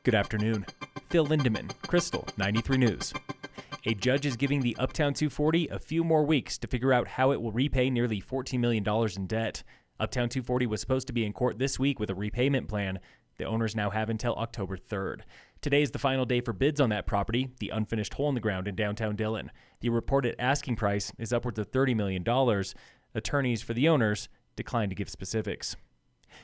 Good afternoon. Phil Lindemann, Krystal, 93 News. A judge is giving the Uptown 240 a few more weeks to figure out how it will repay nearly $14 million in debt. Uptown 240 was supposed to be in court this week with a repayment plan. The owners now have until October 3rd. Today is the final day for bids on that property, the unfinished hole in the ground in downtown Dillon. The reported asking price is upwards of $30 million. Attorneys for the owners declined to give specifics.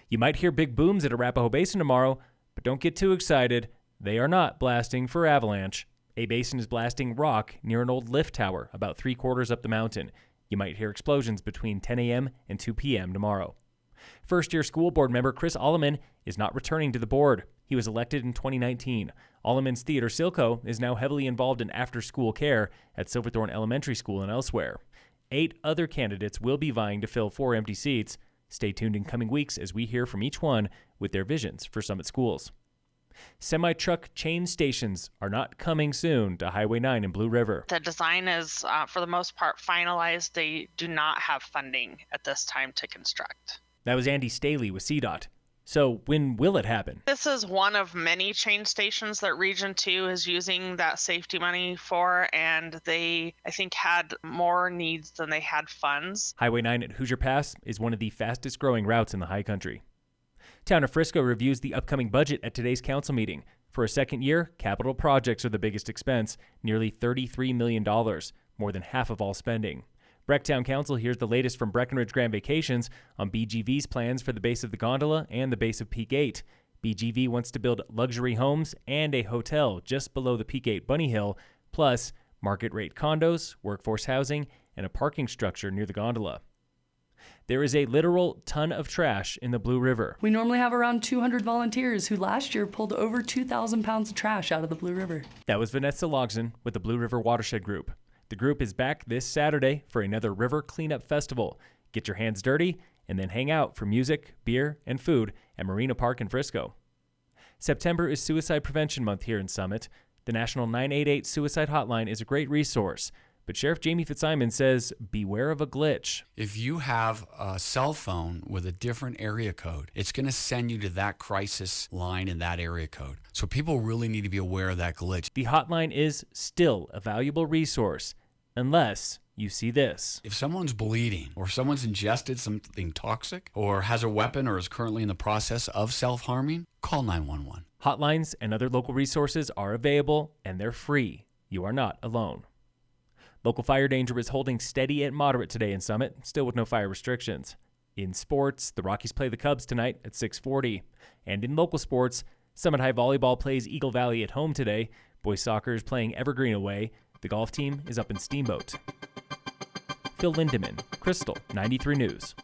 You might hear big booms at A-Basin tomorrow, but don't get too excited. They are not blasting for avalanche. A-Basin is blasting rock near an old lift tower about 3/4 up the mountain. You might hear explosions between 10 a.m. and 2 p.m. tomorrow. First-year school board member Alleman is not returning to the board. He was elected in 2019. Alleman's Theater Silco is now heavily involved in after-school care at Silverthorne Elementary School and elsewhere. 8 other candidates will be vying to fill 4 empty seats. Stay tuned in coming weeks as we hear from each one with their visions for Summit schools. Semi-truck chain stations are not coming soon to Highway 9 in Blue River. The design is, for the most part, finalized. They do not have funding at this time to construct. That was Andy Staley with CDOT. So when will it happen? This is one of many chain stations that Region 2 is using that safety money for, and they, I think, had more needs than they had funds. Highway 9 at Hoosier Pass is one of the fastest growing routes in the high country. Town of Frisco reviews the upcoming budget at today's council meeting. For a second year, capital projects are the biggest expense, nearly $33 million, more than half of all spending. Breck Town Council hears the latest from Breckenridge Grand Vacations on BGV's plans for the base of the gondola and the base of Peak 8. BGV wants to build luxury homes and a hotel just below the Peak 8 Bunny Hill, plus market-rate condos, workforce housing, and a parking structure near the gondola. There is a literal ton of trash in the Blue River. We normally have around 200 volunteers who last year pulled over 2,000 pounds of trash out of the Blue River. That was Vanessa Logson with the Blue River Watershed Group. The group is back this Saturday for another River Cleanup Festival. Get your hands dirty and then hang out for music, beer, and food at Marina Park in Frisco. September is Suicide Prevention Month here in Summit. The National 988 Suicide Hotline is a great resource, but Sheriff Jamie Fitzsimons says beware of a glitch. If you have a cell phone with a different area code, it's going to send you to that crisis line in that area code. So people really need to be aware of that glitch. The hotline is still a valuable resource, unless you see this. If someone's bleeding, or someone's ingested something toxic, or has a weapon, or is currently in the process of self-harming, call 911. Hotlines and other local resources are available, and they're free. You are not alone. Local fire danger is holding steady at moderate today in Summit, still with no fire restrictions. In sports, the Rockies play the Cubs tonight at 6:40. And in local sports, Summit High Volleyball plays Eagle Valley at home today. Boys soccer is playing Evergreen away. The golf team is up in Steamboat. Phil Lindemann, Krystal, 93 News.